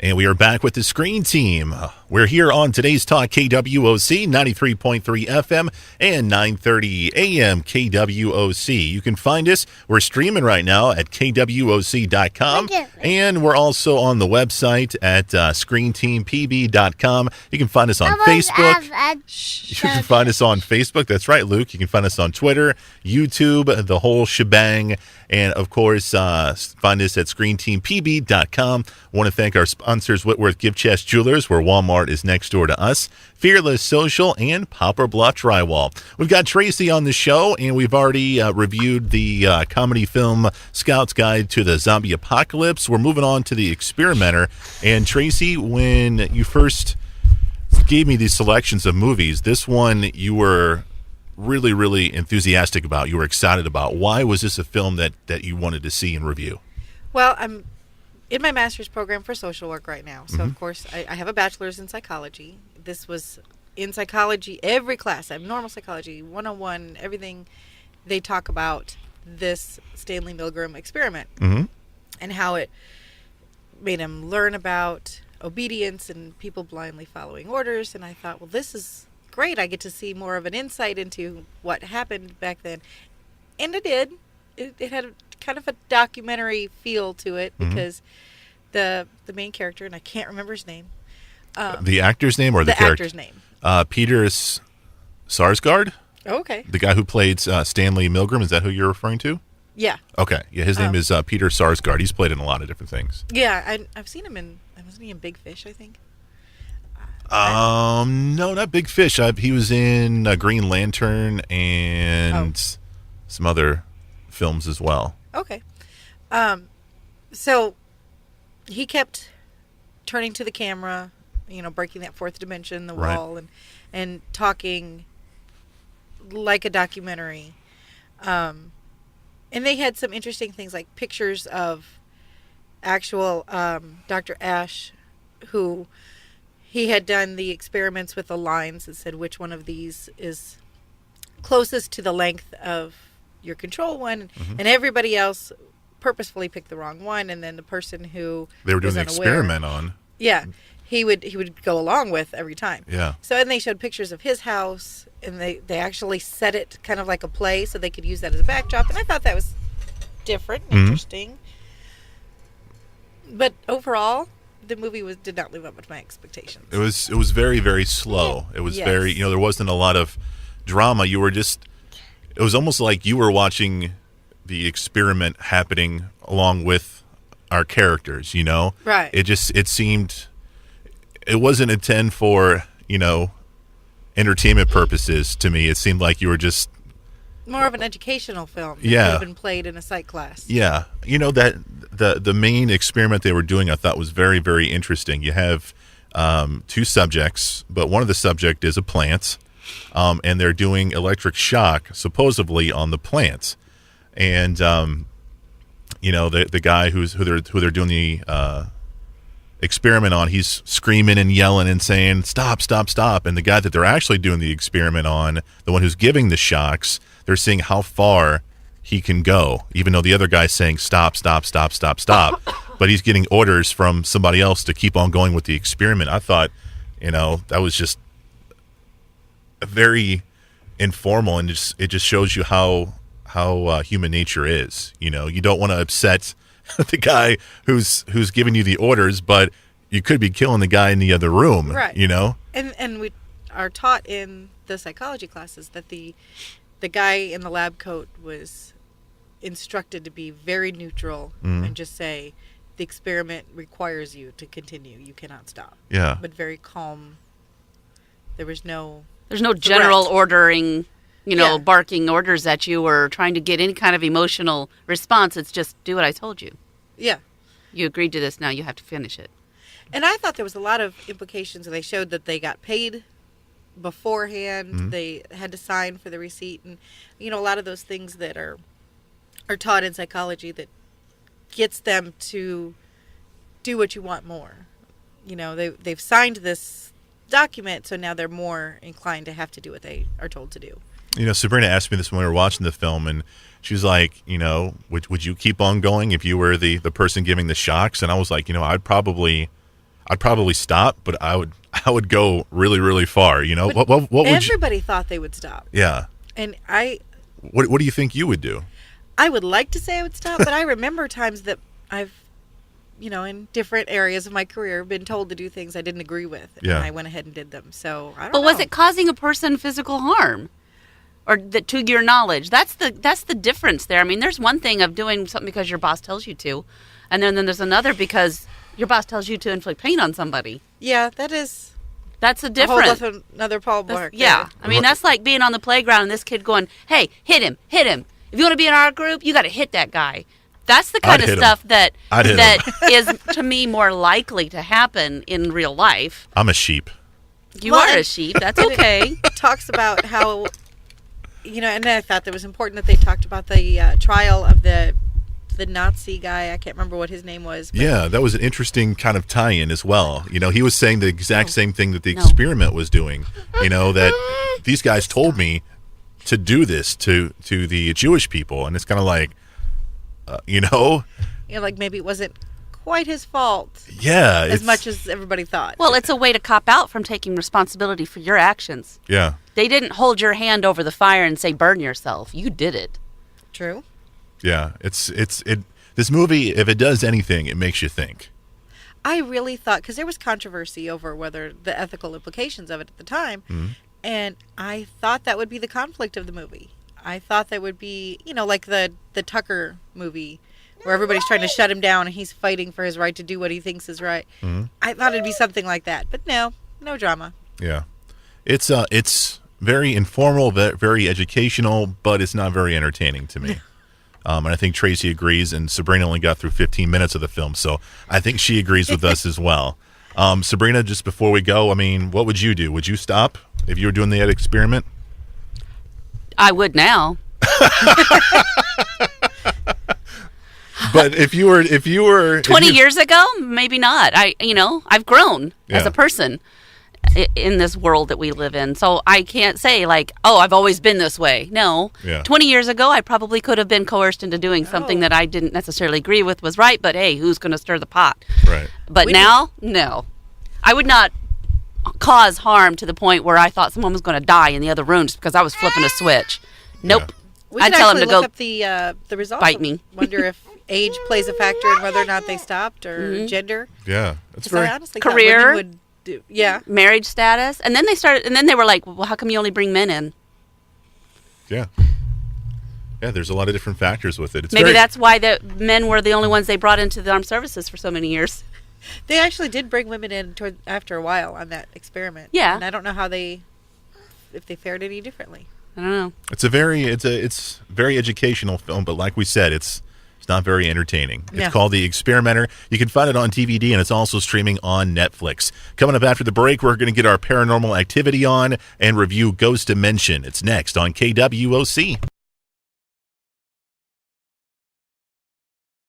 And we are back with the Screen Team. We're here on today's talk, KWOC 93.3 FM and 9:30 AM KWOC. You can find us. We're streaming right now at KWOC.com. And we're also on the website at ScreenTeamPB.com. You can find us on Facebook. You can find us on Facebook. That's right, Luke. You can find us on Twitter, YouTube, the whole shebang. And, of course, find us at ScreenTeamPB.com. I want to thank our sponsors, Whitworth Gift Chest Jewelers, where Walmart is next door to us, Fearless Social, and Poplar Bluff Drywall. We've got Tracy on the show, and we've already reviewed the comedy film Scout's Guide to the Zombie Apocalypse. We're moving on to The Experimenter. And, Tracy, when you first gave me these selections of movies, this one you were really, really enthusiastic about. You were excited about. Why was this a film that you wanted to see and review? Well, I'm in my master's program for social work right now. So, of course, I have a bachelor's in psychology. This was in psychology, every class, abnormal psychology, 101, everything, they talk about this Stanley Milgram experiment and how it made him learn about obedience and people blindly following orders. And I thought, well, this is great. I get to see more of an insight into what happened back then. And it did. It had kind of a documentary feel to it because the main character, and I can't remember his name. The actor's name or the character? Actor's name. Peter Sarsgaard? Oh, okay. The guy who played Stanley Milgram, is that who you're referring to? Yeah. Okay. Yeah, his name is Peter Sarsgaard. He's played in a lot of different things. Yeah, I've seen him wasn't he in Big Fish, I think? No, not Big Fish. He was in Green Lantern and some other films as well. Okay. So he kept turning to the camera, breaking that fourth dimension, the wall, and talking like a documentary. And they had some interesting things like pictures of actual Dr. Ash, who he had done the experiments with the lines and said which one of these is closest to the length of your control one, and everybody else purposefully picked the wrong one, and then the person who they were doing the experiment on, he would go along with every time. Yeah. So and they showed pictures of his house, and they actually set it kind of like a play, so they could use that as a backdrop, and I thought that was different, interesting. But overall, the movie did not live up to my expectations. It was very, very slow. It was very, there wasn't a lot of drama. It was almost like you were watching the experiment happening along with our characters, Right. It seemed, it wasn't intended for, entertainment purposes to me. It seemed like you were just more of an educational film. That could have been played in a psych class. Yeah. That the main experiment they were doing I thought was very, very interesting. You have two subjects, but one of the subject is a plant, and they're doing electric shock supposedly on the plant. And the guy who they're doing the experiment on, he's screaming and yelling and saying, "Stop, stop, stop." And the guy that they're actually doing the experiment on, the one who's giving the shocks, they're seeing how far he can go, even though the other guy's saying, "Stop, stop, stop, stop, stop." But he's getting orders from somebody else to keep on going with the experiment. I thought, that was just very informal, and it just shows you how human nature is. You don't want to upset the guy who's giving you the orders, but you could be killing the guy in the other room, right? And we are taught in the psychology classes that the guy in the lab coat was instructed to be very neutral and just say the experiment requires you to continue. You cannot stop. Yeah. But very calm. There's no general ordering, barking orders at you or trying to get any kind of emotional response. It's just do what I told you. Yeah. You agreed to this, now you have to finish it. And I thought there was a lot of implications. They showed that they got paid beforehand. They had to sign for the receipt, and a lot of those things that are taught in psychology that gets them to do what you want more. They've signed this document, so now they're more inclined to have to do what they are told to do. Sabrina asked me this when we were watching the film, and she was like, would you keep on going if you were the person giving the shocks? And I was like, I'd probably I'd probably stop, but I would go really, really far. You know, what would everybody thought they would stop. Yeah. And What do you think you would do? I would like to say I would stop, but I remember times that I've, in different areas of my career, been told to do things I didn't agree with, and I went ahead and did them. So I don't know. But was it causing a person physical harm, or to your knowledge? That's the difference there. I mean, there's one thing of doing something because your boss tells you to, and then there's another because your boss tells you to inflict pain on somebody. Yeah, that's a difference. Whole another ballpark. Yeah, I mean that's like being on the playground and this kid going, "Hey, hit him! If you want to be in our group, you got to hit that guy." That's the kind of stuff that is to me more likely to happen in real life. I'm a sheep. You are a sheep. That's okay. It talks about how, and I thought that was important that they talked about the trial of the Nazi guy. I can't remember what his name was. Yeah, that was an interesting kind of tie-in as well. He was saying the exact same thing that the experiment was doing. That these guys told me to do this to the Jewish people, and it's kind of like, like maybe it wasn't quite his fault. Yeah, as much as everybody thought. Well, it's a way to cop out from taking responsibility for your actions. Yeah, they didn't hold your hand over the fire and say burn yourself. You did it. True. Yeah, this movie, if it does anything, it makes you think. I really thought, because there was controversy over whether the ethical implications of it at the time, and I thought that would be the conflict of the movie. I thought that would be, like the Tucker movie, where everybody's trying to shut him down and he's fighting for his right to do what he thinks is right. I thought it'd be something like that, but no drama. Yeah, it's very informal, very educational, but it's not very entertaining to me. And I think Tracy agrees, and Sabrina only got through 15 minutes of the film, so I think she agrees with us as well. Sabrina, just before we go, I mean, what would you do? Would you stop if you were doing the experiment? I would now. But if you were 20 years ago, maybe not. I've grown as a person in this world that we live in. So I can't say like, oh, I've always been this way. No. Yeah. 20 years ago, I probably could have been coerced into doing something that I didn't necessarily agree with was right, but hey, who's going to stir the pot? Right. But no. I would not cause harm to the point where I thought someone was going to die in the other room just because I was flipping a switch. Nope. We I'd can tell them to look go up the results. bite me. Wonder if age plays a factor in whether or not they stopped, or gender. Yeah, that's I honestly career. Thought women would do, marriage status, and then they were like, well, how come you only bring men in? Yeah, there's a lot of different factors with it. Maybe that's why the men were the only ones they brought into the armed services for so many years. They actually did bring women in after a while on that experiment. Yeah, and I don't know if they fared any differently. I don't know. It's very educational film, but like we said, it's not very entertaining. It's called The Experimenter. You can find it on DVD, and it's also streaming on Netflix. Coming up after the break, we're going to get our paranormal activity on and review Ghost Dimension. It's next on KWOC.